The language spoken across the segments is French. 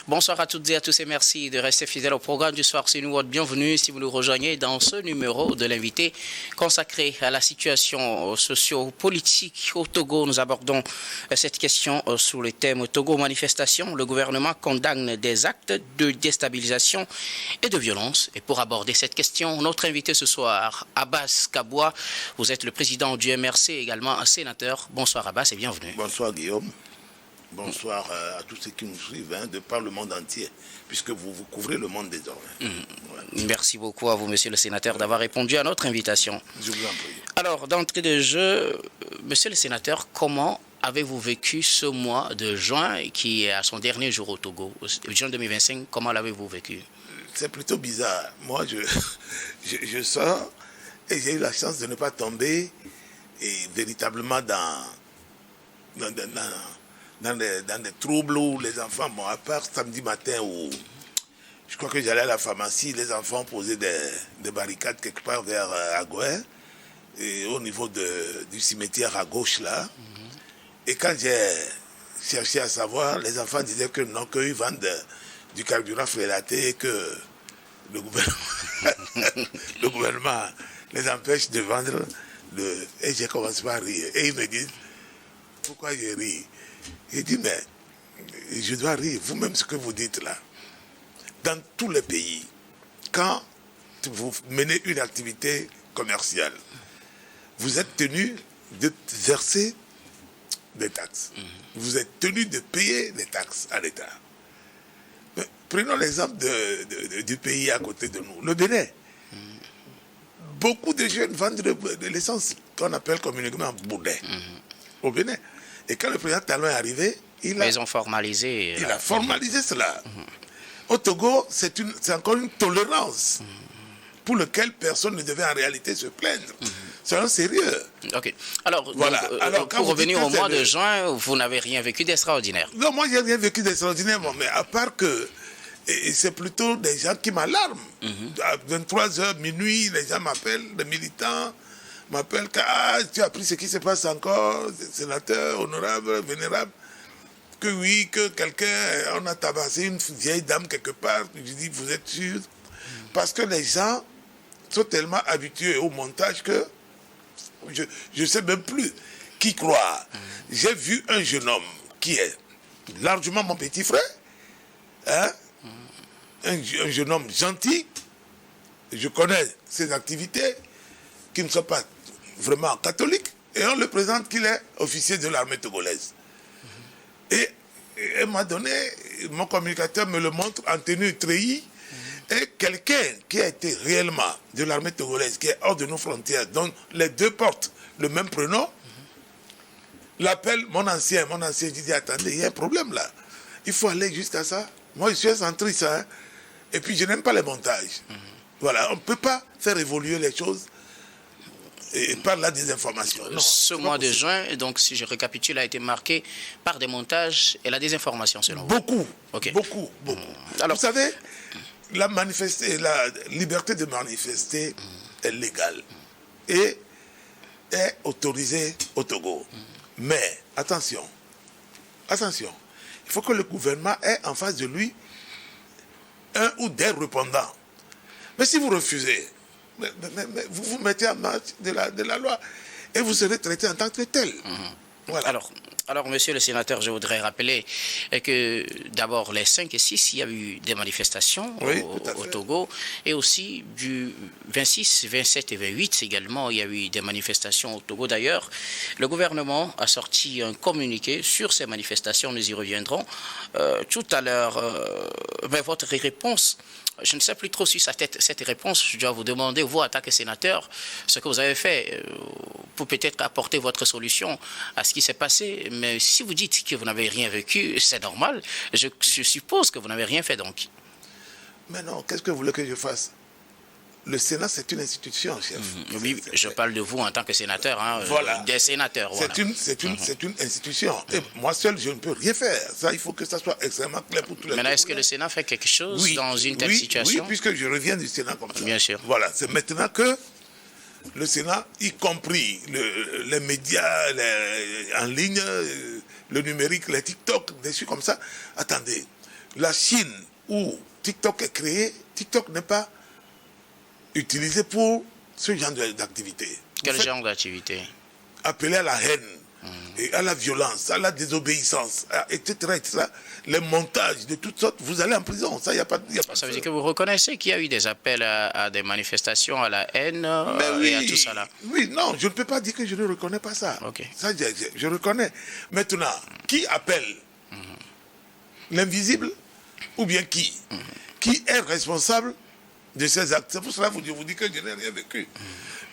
Bonsoir à toutes et à tous et merci de rester fidèles au programme du soir. C'est nous votre bienvenue si vous nous rejoignez dans ce numéro de l'invité consacré à la situation socio-politique au Togo. Nous abordons cette question sous le thème Togo manifestation. Le gouvernement condamne des actes de déstabilisation et de violence. Et pour aborder cette question, notre invité ce soir, Abbas Kaboua. Vous êtes le président du MRC, également un sénateur. Bonsoir Abbas et bienvenue. Bonsoir Guillaume. Bonsoir à tous ceux qui nous suivent de par le monde entier, puisque vous couvrez le monde désormais. Ouais. Merci beaucoup à vous, monsieur le sénateur, d'avoir répondu à notre invitation. Je vous en prie. Alors, d'entrée de jeu, monsieur le sénateur, comment avez-vous vécu ce mois de juin qui est à son dernier jour au Togo, juin 2025, comment l'avez-vous vécu? C'est plutôt bizarre. Moi, je sors et j'ai eu la chance de ne pas tomber véritablement dans des troubles où les enfants, bon, à part samedi matin où je crois que j'allais à la pharmacie, les enfants posaient des barricades quelque part vers Agoé, et au niveau du cimetière à gauche là. Et quand j'ai cherché à savoir, les enfants disaient que non, qu'ils vendent du carburant frélaté et que le gouvernement les empêche de vendre. Et j'ai commencé à rire. Et ils me disent, pourquoi je ris? J'ai dit, mais je dois rire, vous-même ce que vous dites là. Dans tous les pays, quand vous menez une activité commerciale, vous êtes tenu de verser des taxes. Vous êtes tenu de payer des taxes à l'État. Prenons l'exemple du pays à côté de nous, le Bénin. Beaucoup de jeunes vendent de l'essence qu'on appelle communément boudin au Bénin. Et quand le président Talon est arrivé, ils ont formalisé. Il a formalisé cela. Au Togo, c'est encore une tolérance pour laquelle personne ne devait en réalité se plaindre. C'est un sérieux. Ok. Alors, voilà. Alors pour revenir au mois de juin, vous n'avez rien vécu d'extraordinaire? Non, moi, j'ai rien vécu d'extraordinaire, mais à part que c'est plutôt des gens qui m'alarment. À 23h, minuit, les gens m'appellent, les militants m'appellent, tu as appris ce qui se passe encore, sénateur, honorable, vénérable, que oui, que quelqu'un, on a tabassé une vieille dame quelque part. Je dis, vous êtes sûr? Parce que les gens sont tellement habitués au montage que je ne sais même plus qui croire. J'ai vu un jeune homme qui est largement mon petit frère, un jeune homme gentil. Je connais ses activités, qui ne sont pas vraiment catholiques, et on le présente qu'il est officier de l'armée togolaise. Et elle m'a donné, mon communicateur me le montre en tenue treillis, et quelqu'un qui a été réellement de l'armée togolaise, qui est hors de nos frontières, dont les deux portent le même prénom, l'appelle mon ancien. Mon ancien dit, attendez, il y a un problème là. Il faut aller jusqu'à ça. Moi, je suis un centriste, et puis je n'aime pas les montages. Voilà, on ne peut pas faire évoluer les choses et par la désinformation. Non, ce mois de juin, donc si je récapitule, a été marqué par des montages et la désinformation, selon vous? Beaucoup, okay. beaucoup. Alors, vous savez, la liberté de manifester est légale et est autorisée au Togo. Mais, attention, il faut que le gouvernement ait en face de lui un ou des répondants. Mais si vous refusez, vous vous mettez en marche de la loi et vous serez traité en tant que tel. Voilà. Alors, monsieur le sénateur, je voudrais rappeler que d'abord, les 5 et 6, il y a eu des manifestations au Togo. Et aussi, du 26, 27 et 28 également, il y a eu des manifestations au Togo. D'ailleurs, le gouvernement a sorti un communiqué sur ces manifestations. Nous y reviendrons tout à l'heure. Mais votre réponse, je ne sais plus trop sur cette réponse. Je dois vous demander, vous, en tant que sénateur, ce que vous avez fait pour peut-être apporter votre solution à ce qui s'est passé. Mais si vous dites que vous n'avez rien vécu, c'est normal. Je suppose que vous n'avez rien fait donc. Mais non, qu'est-ce que vous voulez que je fasse? Le Sénat, c'est une institution, chef. Oui, je parle de vous en tant que sénateur, voilà. Des sénateurs. Voilà. C'est une institution. Et moi seul, je ne peux rien faire. Ça, il faut que ça soit extrêmement clair pour tous les. Maintenant, est-ce que le Sénat fait quelque chose dans une telle situation? Oui, puisque je reviens du Sénat comme ça. Bien sûr. Voilà, c'est maintenant que le Sénat, y compris les médias en ligne, le numérique, les TikTok, des choses comme ça. Attendez, la Chine où TikTok est créé, TikTok n'est pas utilisé pour ce genre d'activité. Quel genre d'activité? Appelé à la haine, et à la violence, à la désobéissance, etc., etc. Les montages de toutes sortes, vous allez en prison. Ça, y a pas ça veut dire que vous reconnaissez qu'il y a eu des appels à des manifestations, à la haine et à tout ça là? Oui, non, je ne peux pas dire que je ne reconnais pas ça. Okay. Ça, je reconnais. Maintenant, qui appelle? L'invisible ou bien qui? Qui est responsable de ces actes? C'est pour cela que je vous dis que je n'ai rien vécu.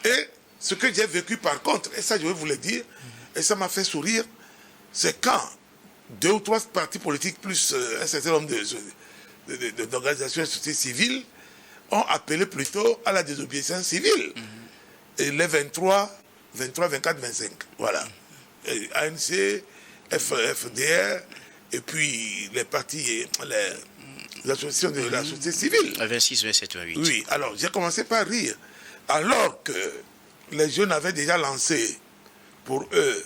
Et ce que j'ai vécu par contre, et ça je vais vous le dire, et ça m'a fait sourire, c'est quand 2 ou 3 partis politiques plus un certain nombre d'organisations de société civile ont appelé plutôt à la désobéissance civile. Et les 23, 24, 25, voilà. Et ANC, FDR, et puis les partis, les associations de la société civile. 26, 27, 28. Oui, alors j'ai commencé par rire. Alors que les jeunes avaient déjà lancé pour eux,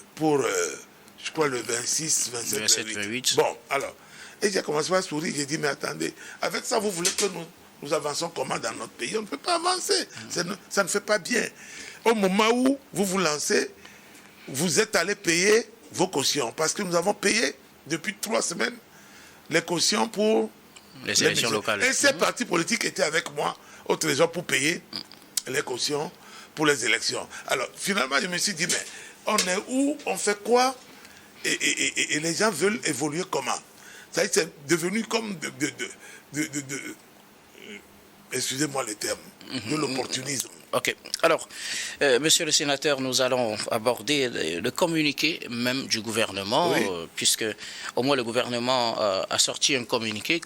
je crois le 26, 27, 28. Bon, alors, et j'ai commencé par sourire, j'ai dit, mais attendez, avec ça, vous voulez que nous avançons comment dans notre pays? On ne peut pas avancer, ça ne fait pas bien. Au moment où vous vous lancez, vous êtes allé payer vos cautions, parce que nous avons payé depuis 3 semaines les cautions pour les élections locales. Et ces partis politiques étaient avec moi au Trésor pour payer les cautions pour les élections. Alors, finalement, je me suis dit, mais on est où? On fait quoi? Et les gens veulent évoluer comment? Ça, c'est devenu comme excusez-moi les termes, de l'opportunisme. Ok. Alors, monsieur le sénateur, nous allons aborder le communiqué même du gouvernement, oui. Puisque au moins le gouvernement a sorti un communiqué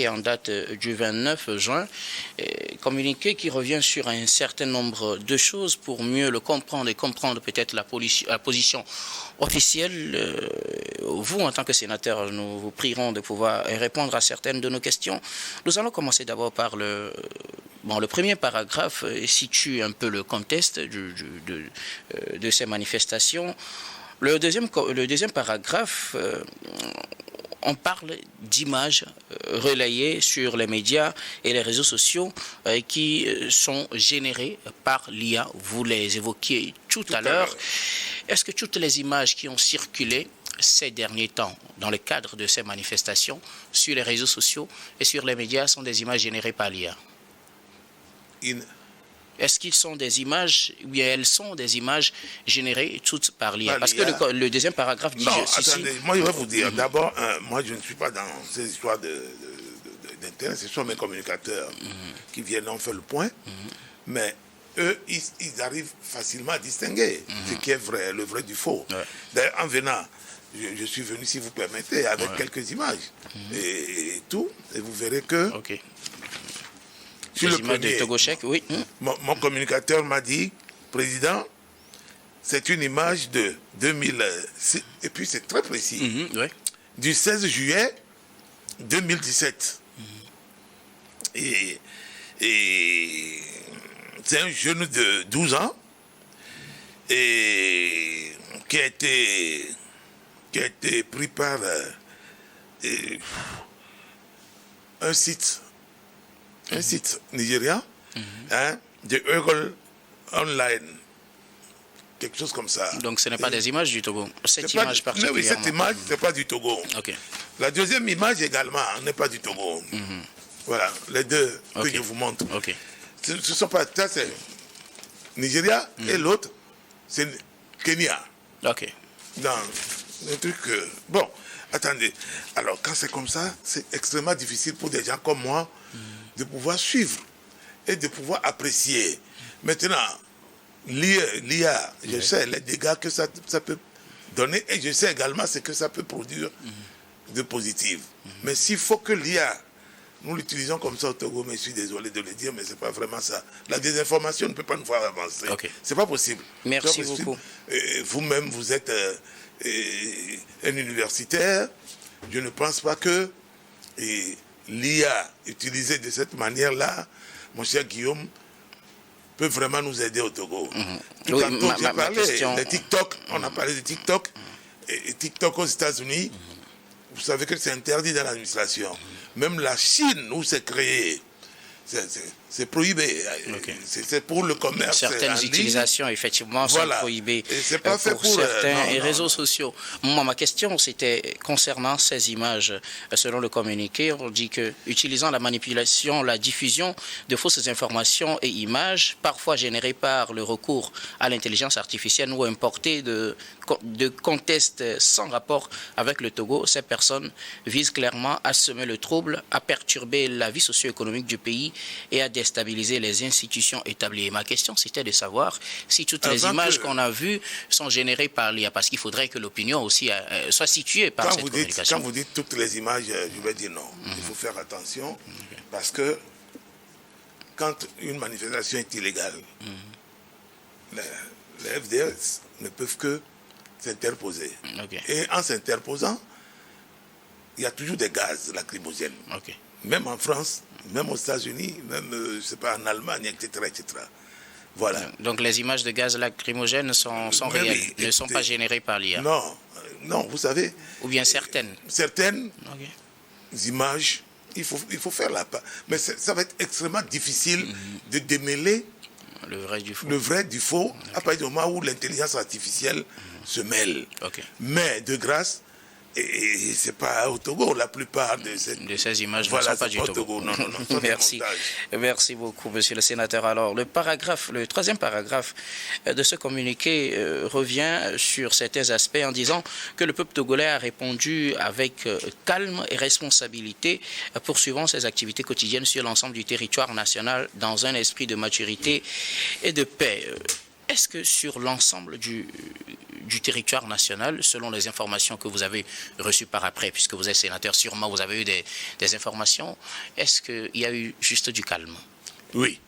en date du 29 juin, communiqué qui revient sur un certain nombre de choses pour mieux le comprendre et comprendre peut-être la position officielle. Vous, en tant que sénateur, nous vous prierons de pouvoir répondre à certaines de nos questions. Nous allons commencer d'abord par le premier paragraphe situe un peu le contexte de ces manifestations. Le deuxième paragraphe, on parle d'images relayées sur les médias et les réseaux sociaux qui sont générées par l'IA. Vous les évoquiez tout à l'heure. Est-ce que toutes les images qui ont circulé ces derniers temps dans le cadre de ces manifestations sur les réseaux sociaux et sur les médias sont des images générées par l'IA? Est-ce qu'ils sont des images, ou bien elles sont des images générées toutes par l'IA? Parce que le deuxième paragraphe dit... Non, attendez, moi je vais vous dire, d'abord, moi je ne suis pas dans ces histoires d'Internet, ce sont mes communicateurs qui viennent en faire le point, mais eux, ils arrivent facilement à distinguer ce qui est vrai, le vrai du faux. Ouais. D'ailleurs, en venant, je suis venu, si vous permettez, avec quelques images et tout, et vous verrez que... Okay. Sur le premier, de Togochek, oui. Mon communicateur m'a dit, Président, c'est une image de 2006, et puis c'est très précis, du 16 juillet 2017. Et c'est un jeune de 12 ans et qui a été pris par un site nigérien, de Eagle Online, quelque chose comme ça. Donc ce n'est pas des images du Togo. Cette image particulièrement. Oui, cette image, ce n'est pas du Togo. Okay. La deuxième image également n'est pas du Togo. Voilà, les deux que je vous montre. Okay. Ce sont pas, ça c'est Nigeria et l'autre c'est Kenya. Ok. Dans le truc. Bon, attendez. Alors quand c'est comme ça, c'est extrêmement difficile pour des gens comme moi de pouvoir suivre et de pouvoir apprécier. Maintenant, l'IA, je sais les dégâts que ça peut donner et je sais également ce que ça peut produire de positif. Mais s'il faut que l'IA, nous l'utilisons comme ça au Togo, mais je suis désolé de le dire, mais ce n'est pas vraiment ça. La désinformation ne peut pas nous faire avancer. Okay. Ce n'est pas possible. Merci beaucoup. Vous-même, vous êtes un universitaire. Je ne pense pas que l'IA utilisée de cette manière-là, mon cher Guillaume, peut vraiment nous aider au Togo. Tout à l'heure, j'ai parlé de TikTok. On a parlé de TikTok. Et TikTok aux États-Unis, vous savez que c'est interdit dans l'administration. Même la Chine, où c'est créé, c'est prohibé. Okay. C'est pour le commerce. Certaines utilisations, effectivement, sont prohibées pas fait pour certains réseaux sociaux. Moi, ma question, c'était concernant ces images. Selon le communiqué, on dit que, utilisant la manipulation, la diffusion de fausses informations et images, parfois générées par le recours à l'intelligence artificielle ou importées de contextes sans rapport avec le Togo, ces personnes visent clairement à semer le trouble, à perturber la vie socio-économique du pays et à déstabiliser les institutions établies. Et ma question, c'était de savoir si toutes les images qu'on a vues sont générées par l'IA, parce qu'il faudrait que l'opinion aussi soit située par cette communication. Quand vous dites toutes les images, je vais dire non. Il faut faire attention, parce que quand une manifestation est illégale, les FDS ne peuvent que s'interposer. Et en s'interposant, il y a toujours des gaz lacrymogènes. Même en France, même aux États-Unis, même je sais pas, en Allemagne, etc., etc. Voilà. Donc les images de gaz lacrymogène sont réelles, ne sont pas générées par l'IA. Non, vous savez. Ou bien certaines. Certaines images, il faut faire la part. Mais ça va être extrêmement difficile de démêler le vrai du faux, à partir du moment où l'intelligence artificielle se mêle. Mais de grâce, et c'est pas au Togo, la plupart de ces images ne sont pas du Togo. Non, Merci beaucoup, monsieur le sénateur. Alors, le troisième paragraphe de ce communiqué revient sur certains aspects en disant que le peuple togolais a répondu avec calme et responsabilité, poursuivant ses activités quotidiennes sur l'ensemble du territoire national dans un esprit de maturité et de paix. Est-ce que sur l'ensemble du territoire national, selon les informations que vous avez reçues par après, puisque vous êtes sénateur, sûrement vous avez eu des informations, est-ce qu'il y a eu juste du calme? Oui.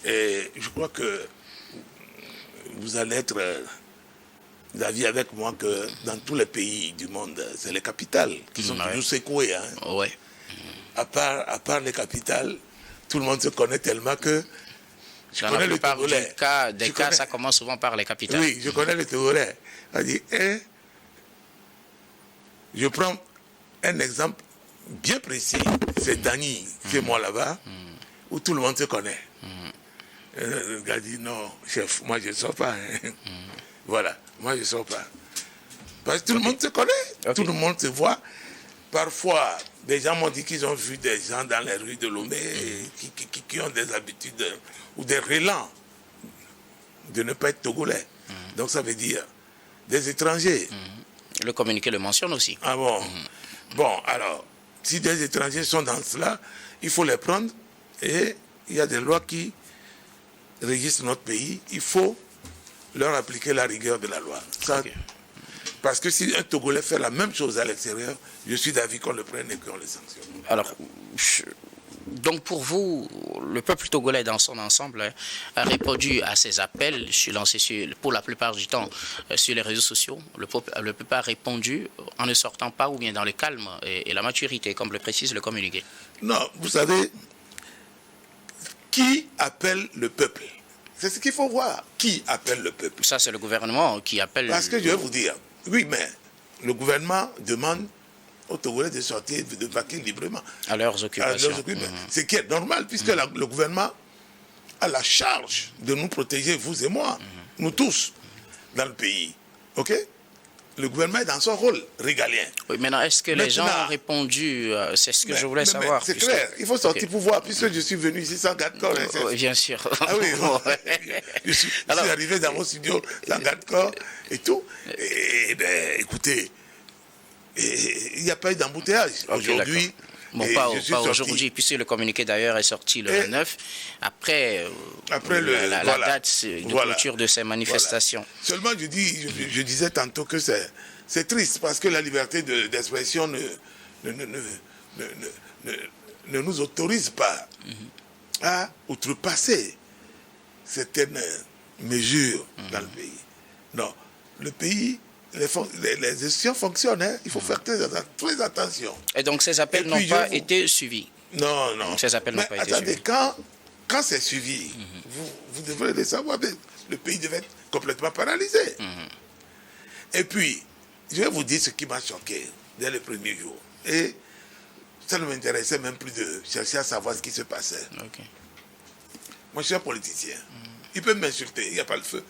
Et je crois que vous allez être d'avis avec moi que dans tous les pays du monde, c'est les capitales qui sont toujours secouées. À part les capitales, tout le monde se connaît tellement que dans la plupart des cas, ça commence souvent par les capitales. Oui, je connais le Togolais. On dit, je prends un exemple bien précis. C'est Dany, c'est moi là-bas, où tout le monde se connaît. Le gars dit, non, chef, moi je ne sors pas. Voilà, moi je ne sors pas. Parce que tout le monde se connaît, tout le monde se voit. Parfois, des gens m'ont dit qu'ils ont vu des gens dans les rues de Lomé qui ont des habitudes ou des relents de ne pas être togolais. Donc ça veut dire des étrangers. Le communiqué le mentionne aussi. Ah bon. Bon, alors, si des étrangers sont dans cela, il faut les prendre et il y a des lois qui régissent notre pays. Il faut leur appliquer la rigueur de la loi. Ça, parce que si un Togolais fait la même chose à l'extérieur, je suis d'avis qu'on le prenne et qu'on le sanctionne. Alors, donc pour vous, le peuple togolais dans son ensemble a répondu à ces appels lancés pour la plupart du temps sur les réseaux sociaux. Le peuple a répondu en ne sortant pas ou bien dans le calme et la maturité, comme le précise le communiqué. Non, vous savez, qui appelle le peuple? C'est ce qu'il faut voir. Qui appelle le peuple? Ça, c'est le gouvernement qui appelle... Parce que je vais vous dire, oui, mais le gouvernement demande aux Togolais de sortir, de vaquer librement. À leurs occupations. Ce qui est normal, puisque le gouvernement a la charge de nous protéger, vous et moi, nous tous, dans le pays. OK? Le gouvernement est dans son rôle régalien. Oui, maintenant, est-ce que les gens ont répondu? C'est ce que je voulais savoir. C'est clair, il faut sortir pour voir, puisque je suis venu ici sans garde-corps. Oui, bien sûr. Ah oui, je suis arrivé dans mon studio sans garde-corps et tout. Et bien, écoutez, il n'y a pas eu d'embouteillage. Aujourd'hui, bon, pas aujourd'hui, puisque le communiqué d'ailleurs est sorti le 9, après la date de clôture de ces manifestations. Seulement, je disais tantôt que c'est triste, parce que la liberté d'expression ne nous autorise pas à outrepasser certaines mesures dans le pays. Non, le pays... Les institutions fonctionnent, hein. Il faut faire très attention. Et donc ces appels n'ont pas été suivis? Non. Donc, ces appels n'ont pas été suivis. Quand c'est suivi, vous devrez le savoir, le pays devait être complètement paralysé. Et puis, je vais vous dire ce qui m'a choqué. dès les premiers jours. Et ça ne m'intéressait même plus de chercher à savoir ce qui se passait. Okay. Moi, je suis un politicien. Il peut m'insulter, il n'y a pas le feu.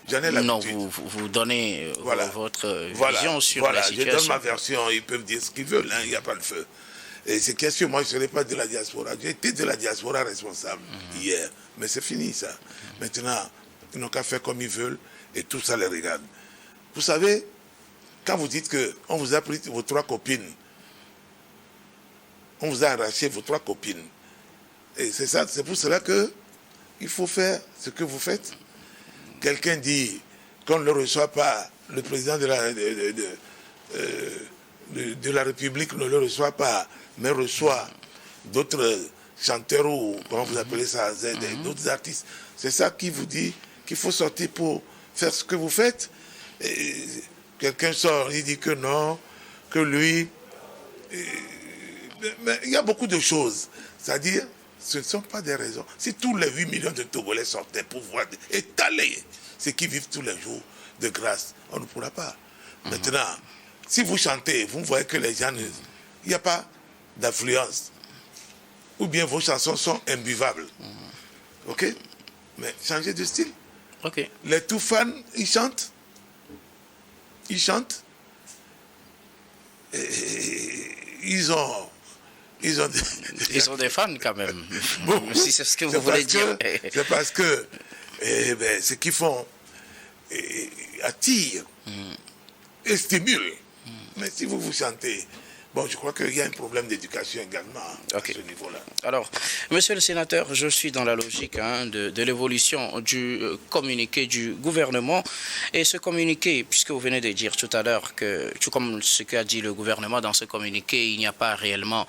J'en ai l'habitude. Non, vous donnez votre vision sur la situation. Je donne ma version, ils peuvent dire ce qu'ils veulent, il n'y a pas le feu. Et c'est question, moi je ne serai pas de la diaspora. J'ai été de la diaspora responsable hier, mais c'est fini ça. Maintenant, ils n'ont qu'à faire comme ils veulent et tout ça les regarde. Vous savez, quand vous dites qu'on vous a pris vos 3 copines, on vous a arraché vos 3 copines, et c'est pour cela qu'il faut faire ce que vous faites. Quelqu'un dit qu'on ne reçoit pas, le président de la République ne le reçoit pas, mais reçoit d'autres chanteurs ou, comment vous appelez ça, d'autres artistes. C'est ça qui vous dit qu'il faut sortir pour faire ce que vous faites. Quelqu'un sort, il dit que non, que lui... Mais il y a beaucoup de choses. C'est-à-dire, ce ne sont pas des raisons. Si tous les 8 millions de Togolais sortaient pour voir étaler ceux qui vivent tous les jours de grâce, on ne pourra pas. Maintenant, si vous chantez, vous voyez que les gens... Il n'y a pas d'affluence. Ou bien vos chansons sont imbuvables. OK? Mais changez de style. OK. Les tout fans, ils chantent. Ils chantent. Et ils ont des fans quand même. Bon, si c'est ce que vous voulez dire. C'est parce que ce qu'ils font attire et stimule. Mais si vous chantez, bon, je crois qu'il y a un problème d'éducation également à ce niveau-là. Alors, monsieur le sénateur, je suis dans la logique de l'évolution du communiqué du gouvernement. Et ce communiqué, puisque vous venez de dire tout à l'heure que, tout comme ce qu'a dit le gouvernement dans ce communiqué, il n'y a pas réellement...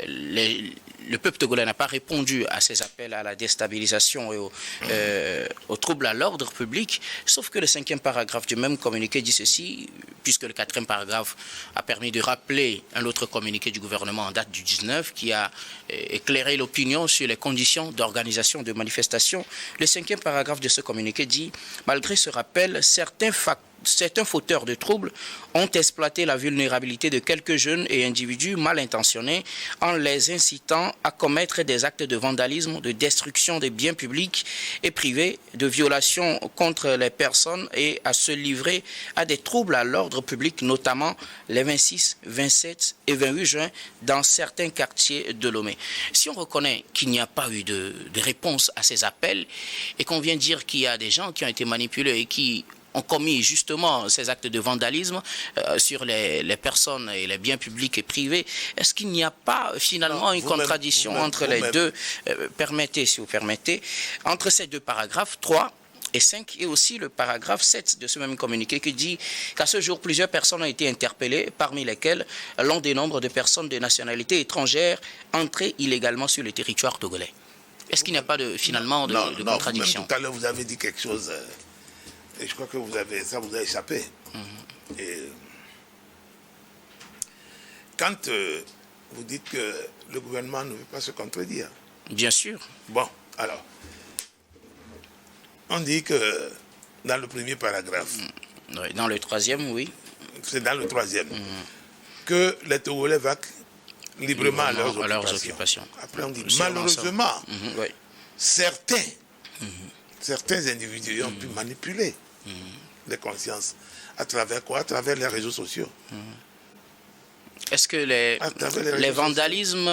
le peuple togolais n'a pas répondu à ces appels à la déstabilisation et aux troubles à l'ordre public, sauf que le 5e paragraphe du même communiqué dit ceci, puisque le 4e paragraphe a permis de rappeler un autre communiqué du gouvernement en date du 19 qui a éclairé l'opinion sur les conditions d'organisation de manifestations. Le 5e paragraphe de ce communiqué dit « Malgré ce rappel, certains fauteurs de troubles ont exploité la vulnérabilité de quelques jeunes et individus mal intentionnés en les incitant à commettre des actes de vandalisme, de destruction des biens publics et privés, de violation contre les personnes et à se livrer à des troubles à l'ordre public, notamment les 26, 27 et 28 juin dans certains quartiers de Lomé. » Si on reconnaît qu'il n'y a pas eu de réponse à ces appels et qu'on vient dire qu'il y a des gens qui ont été manipulés et qui ont commis justement ces actes de vandalisme sur les personnes et les biens publics et privés, est-ce qu'il n'y a pas finalement une contradiction entre les deux permettez, si vous permettez, entre ces deux paragraphes, 3 et 5, et aussi le paragraphe 7 de ce même communiqué qui dit qu'à ce jour, plusieurs personnes ont été interpellées, parmi lesquelles l'on dénombre de personnes de nationalité étrangère entrées illégalement sur le territoire togolais. Est-ce qu'il n'y a pas finalement de contradiction? Tout à l'heure, vous avez dit quelque chose... Et je crois que ça vous a échappé. Et quand vous dites que le gouvernement ne veut pas se contredire. Bien sûr. Bon, alors, on dit que dans le premier paragraphe. Oui, dans le 3e, oui. C'est dans le 3e. Que les Togolais vaquent librement à leurs occupations. Après, on dit malheureusement, oui. certains individus ont pu manipuler les consciences. À travers quoi? À travers les réseaux sociaux. Est-ce que les vandalismes,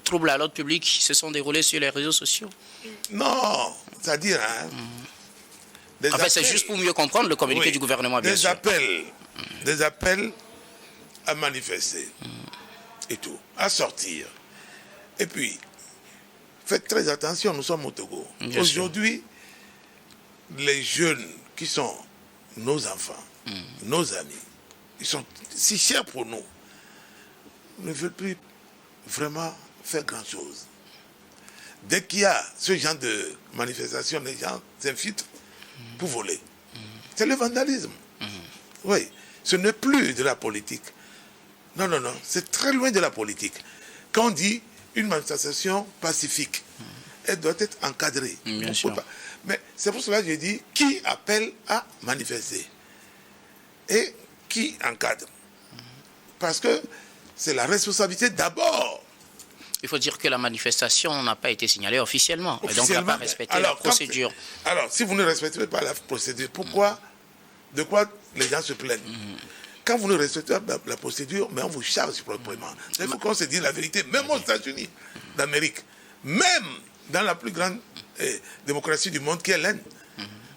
troubles à l'ordre public se sont déroulés sur les réseaux sociaux? Non, c'est-à-dire... en fait, c'est juste pour mieux comprendre le communiqué du gouvernement, bien sûr. Des appels à manifester et tout, à sortir. Et puis, faites très attention, nous sommes au Togo. Aujourd'hui, les jeunes qui sont nos enfants, nos amis, ils sont si chers pour nous, ne veulent plus vraiment faire grand-chose. Dès qu'il y a ce genre de manifestation, les gens s'infiltrent pour voler. C'est le vandalisme. Oui, ce n'est plus de la politique. Non, c'est très loin de la politique. Quand on dit une manifestation pacifique, elle doit être encadrée. Bien sûr. Mais c'est pour cela que je dis qui appelle à manifester et qui encadre. Parce que c'est la responsabilité d'abord. Il faut dire que la manifestation n'a pas été signalée officiellement. Et donc, n'a pas respecté la procédure. Alors, si vous ne respectez pas la procédure, pourquoi, de quoi les gens se plaignent? Quand vous ne respectez pas la procédure, mais on vous charge proprement. Il faut qu'on se dise la vérité, même aux États-Unis d'Amérique, même dans la plus grande démocratie du monde qui est l'Inde.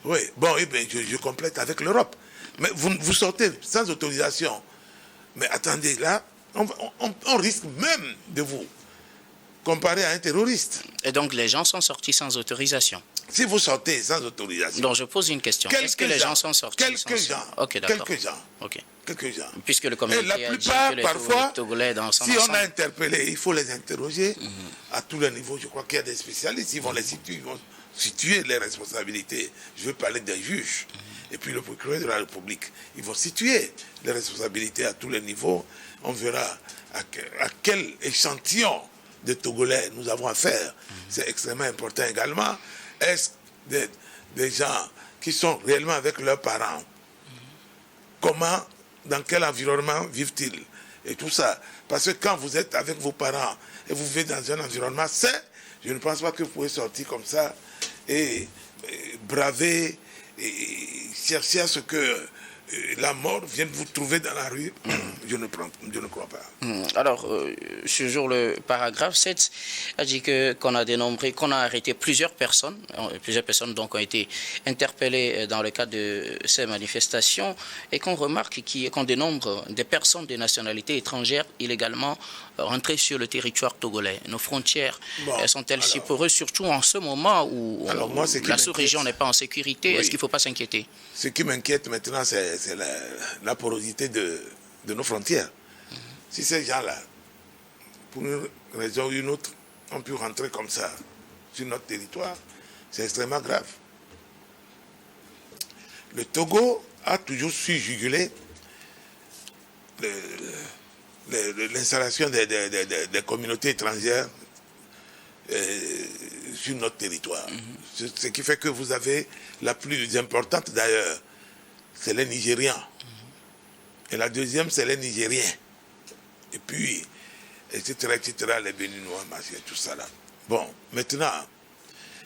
Oui, bon, eh bien, je complète avec l'Europe. Mais vous sortez sans autorisation. Mais attendez, là, on risque même de vous comparer à un terroriste. Et donc, les gens sont sortis sans autorisation. Si vous sortez sans autorisation... Donc, je pose une question. Est-ce que les gens sont sortis Quelques gens. Ok, d'accord. Quelques gens. Ok. Quelques gens. Puisque le communiqué la plupart, a dit que parfois, Togolais dans son si ensemble... on a interpellé, il faut les interroger à tous les niveaux. Je crois qu'il y a des spécialistes, ils vont les situer, ils vont situer les responsabilités. Je veux parler des juges. Et puis le procureur de la République. Ils vont situer les responsabilités à tous les niveaux. On verra à quel échantillon de Togolais nous avons affaire. C'est extrêmement important également. Est-ce des gens qui sont réellement avec leurs parents? Comment, dans quel environnement vivent-ils? Et tout ça. Parce que quand vous êtes avec vos parents et vous vivez dans un environnement sain, je ne pense pas que vous pouvez sortir comme ça et braver et chercher à ce que la mort vienne vous trouver dans la rue. Je ne crois pas. Alors, sur le paragraphe 7, a dit qu'on a arrêté plusieurs personnes donc ont été interpellées dans le cadre de ces manifestations et qu'on remarque qu'on dénombre des personnes de nationalité étrangère illégalement rentrées sur le territoire togolais. Nos frontières sont-elles si poreuses, surtout en ce moment où la sous-région n'est pas en sécurité? Oui. Est-ce qu'il ne faut pas s'inquiéter? Ce qui m'inquiète maintenant, c'est la porosité de nos frontières. Si ces gens-là, pour une raison ou une autre, ont pu rentrer comme ça sur notre territoire, c'est extrêmement grave. Le Togo a toujours su juguler l'installation des communautés étrangères sur notre territoire. Ce qui fait que vous avez la plus importante d'ailleurs, c'est les Nigérians. Et la deuxième, c'est les Nigériens. Et puis, etc., les Béninois, tout ça là. Bon, maintenant,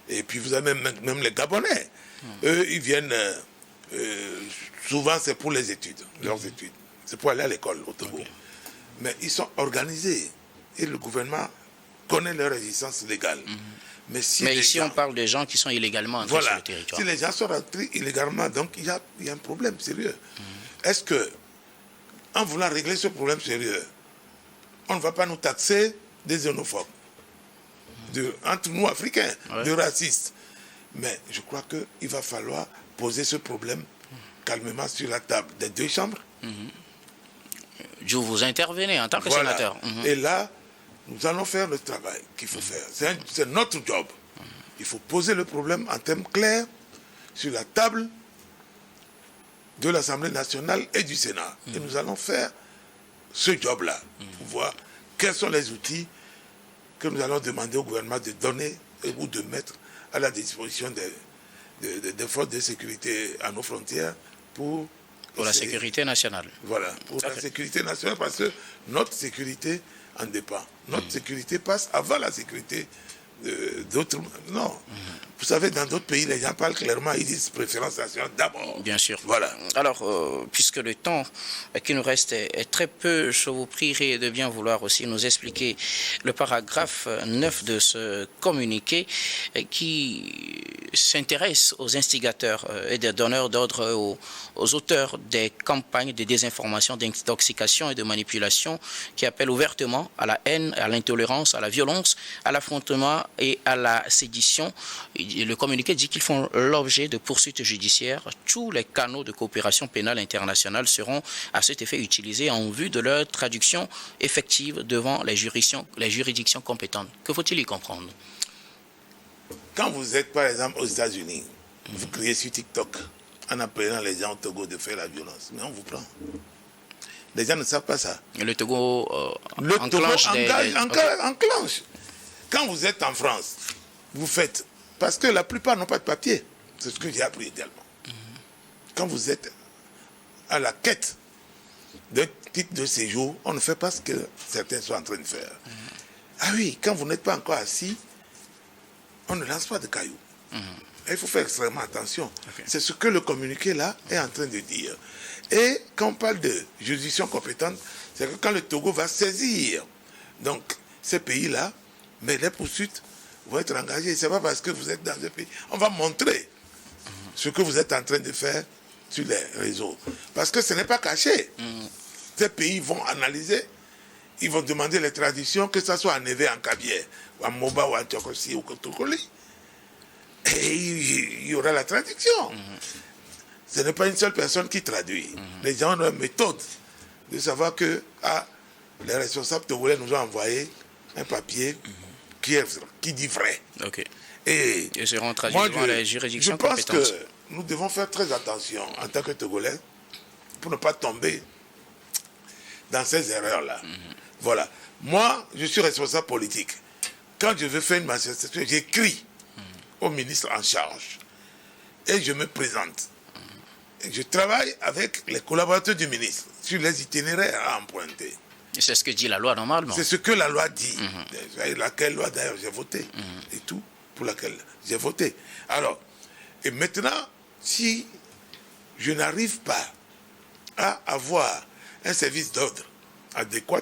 et puis vous avez même les Gabonais. Eux, ils viennent, souvent c'est pour les études, leurs études. C'est pour aller à l'école au Togo. Okay. Mais ils sont organisés. Et le gouvernement connaît leur existence légale. Mais ici, on parle de gens qui sont illégalement entrés sur le territoire. Si les gens sont rentrés illégalement, donc il y a un problème sérieux. Est-ce que, en voulant régler ce problème sérieux, on ne va pas nous taxer des xénophobes, entre nous Africains, de racistes? Mais je crois qu'il va falloir poser ce problème calmement sur la table des deux chambres. Vous intervenez en tant que sénateur. Et là, nous allons faire le travail qu'il faut faire. C'est notre job. Il faut poser le problème en termes clairs sur la table de l'Assemblée nationale et du Sénat. Et nous allons faire ce job-là pour voir quels sont les outils que nous allons demander au gouvernement de donner ou de mettre à la disposition des forces de sécurité à nos frontières pour la sécurité nationale. Voilà, pour la sécurité nationale, parce que notre sécurité en dépend. Notre sécurité passe avant la sécurité d'autres. Non. Vous savez, dans d'autres pays, les gens parlent clairement, ils disent préférence nationale d'abord. Bien sûr. Voilà. Alors, puisque le temps qui nous reste est très peu, je vous prierai de bien vouloir aussi nous expliquer le paragraphe 9 de ce communiqué qui s'intéresse aux instigateurs et des donneurs d'ordre, aux auteurs des campagnes de désinformation, d'intoxication et de manipulation qui appellent ouvertement à la haine, à l'intolérance, à la violence, à l'affrontement et à la sédition. Le communiqué dit qu'ils font l'objet de poursuites judiciaires. Tous les canaux de coopération pénale internationale seront à cet effet utilisés en vue de leur traduction effective devant les juridictions compétentes. Que faut-il y comprendre? Quand vous êtes par exemple aux États-Unis, vous criez sur TikTok en appelant les gens au Togo de faire la violence, mais on vous prend. Les gens ne savent pas ça. Le Togo enclenche. Quand vous êtes en France, vous faites... Parce que la plupart n'ont pas de papier. C'est ce que j'ai appris également. Quand vous êtes à la quête titre de séjour, on ne fait pas ce que certains sont en train de faire. Ah oui, quand vous n'êtes pas encore assis, on ne lance pas de cailloux. Il faut faire extrêmement attention. C'est ce que le communiqué là est en train de dire. Et quand on parle de juridiction compétente, c'est que quand le Togo va saisir donc ces pays-là, mais les poursuites vont être engagées. Ce n'est pas parce que vous êtes dans un pays. On va montrer ce que vous êtes en train de faire sur les réseaux. Parce que ce n'est pas caché. Ces pays vont analyser, ils vont demander les traditions, que ce soit en Évé, en Kabylie, ou en Moba, ou en Tchokossi, ou en Tokoli. Et il y aura la traduction. Ce n'est pas une seule personne qui traduit. Les gens ont une méthode de savoir que les responsables togolais nous ont envoyé un papier qui dit vrai. Et seront traduits devant la juridiction compétente. Je pense que nous devons faire très attention en tant que Togolais pour ne pas tomber dans ces erreurs-là. Voilà. Moi, je suis responsable politique. Quand je veux faire une manifestation, j'écris au ministre en charge et je me présente. Et je travaille avec les collaborateurs du ministre sur les itinéraires à emprunter. C'est ce que dit la loi normalement. C'est ce que la loi dit. Laquelle loi d'ailleurs j'ai voté. Et tout pour laquelle j'ai voté. Alors, et maintenant, si je n'arrive pas à avoir un service d'ordre adéquat,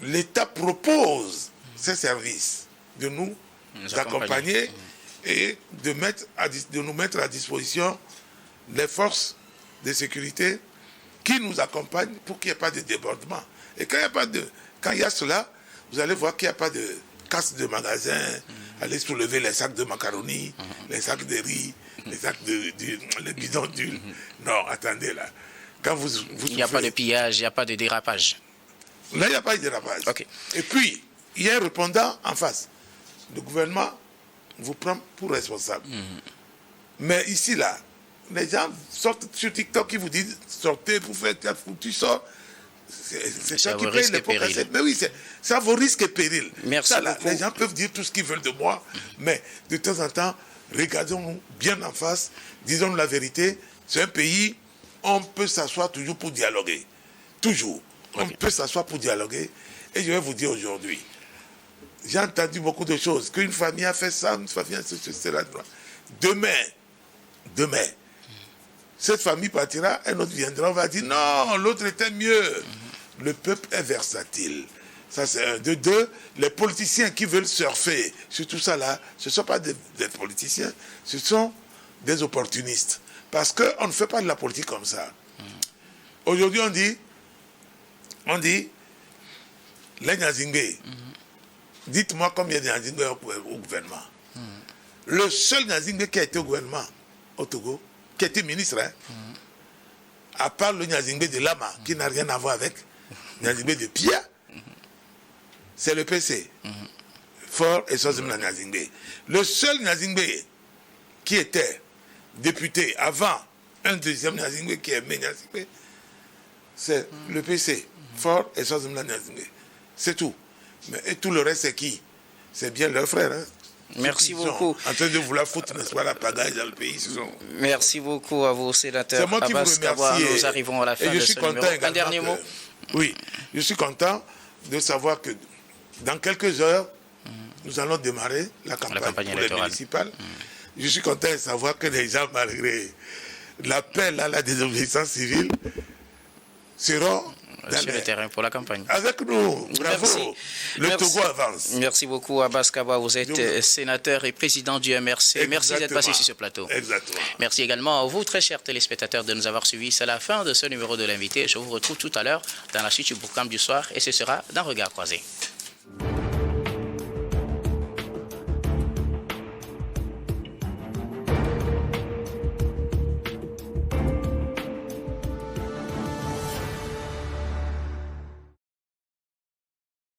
l'État propose ces services de nous accompagner et de nous mettre à disposition les forces de sécurité qui nous accompagnent pour qu'il n'y ait pas de débordement. Et quand il y a cela, vous allez voir qu'il n'y a pas de casse de magasin, aller soulever les sacs de macaroni, les sacs de riz, les sacs les bidons d'huile. Non, attendez là. Quand vous il n'y a pas de pillage, il n'y a pas de dérapage. Là, il n'y a pas de dérapage. Et puis, il y a un répondant en face. Le gouvernement vous prend pour responsable. Mais ici, là, les gens sortent sur TikTok qui vous disent sortez pour faire tel foutu sort. C'est ça qui paye les pots cassés. Mais oui, ça vaut risque et péril. Merci ça, là, beaucoup. les gens peuvent dire tout ce qu'ils veulent de moi, mais de temps en temps, regardons-nous bien en face, disons-nous la vérité. C'est un pays, on peut s'asseoir toujours pour dialoguer. Toujours. On peut s'asseoir pour dialoguer. Et je vais vous dire aujourd'hui, j'ai entendu beaucoup de choses, qu'une famille a fait ça, une famille a fait cela. Demain, cette famille partira, un autre viendra, on va dire non, l'autre était mieux. Le peuple est versatile. Ça, c'est un. De deux, les politiciens qui veulent surfer sur tout ça là, ce ne sont pas des politiciens, ce sont des opportunistes. Parce qu'on ne fait pas de la politique comme ça. Aujourd'hui, on dit, les Nyazingbe, dites-moi combien de Nyazingbe au gouvernement. Le seul Nyazingbe qui a été au gouvernement au Togo, qui était ministre, à part le Nyazingbe de Lama, qui n'a rien à voir avec Nyazingbe de Pia, c'est le PC. Fort et Sozimla Nyazingbe. Le seul Nyazingbe qui était député avant un deuxième Nyazingbe qui aimait Nyazingbe, c'est le PC. Fort et Sozimla Nyazingbe. C'est tout. Et tout le reste, c'est qui? C'est bien leurs frères. Merci beaucoup. En train de vouloir foutre, n'est-ce pas, la pagaille dans le pays. Merci beaucoup à vous, sénateur. C'est moi qui vous remercie. Nous arrivons à la fin de ce numéro. Un dernier mot. Oui, je suis content de savoir que dans quelques heures, nous allons démarrer la campagne pour les municipales. Je suis content de savoir que les gens, malgré l'appel à la désobéissance civile, seront sur le terrain pour la campagne. Avec nous, bravo. Merci. Togo avance. Merci beaucoup, Abbas Kaba. Vous êtes sénateur et président du MRC. Exactement. Merci d'être passé sur ce plateau. Exactement. Merci également à vous, très chers téléspectateurs, de nous avoir suivis. C'est la fin de ce numéro de l'invité. Je vous retrouve tout à l'heure dans la suite du programme du soir et ce sera dans Regard Croisé.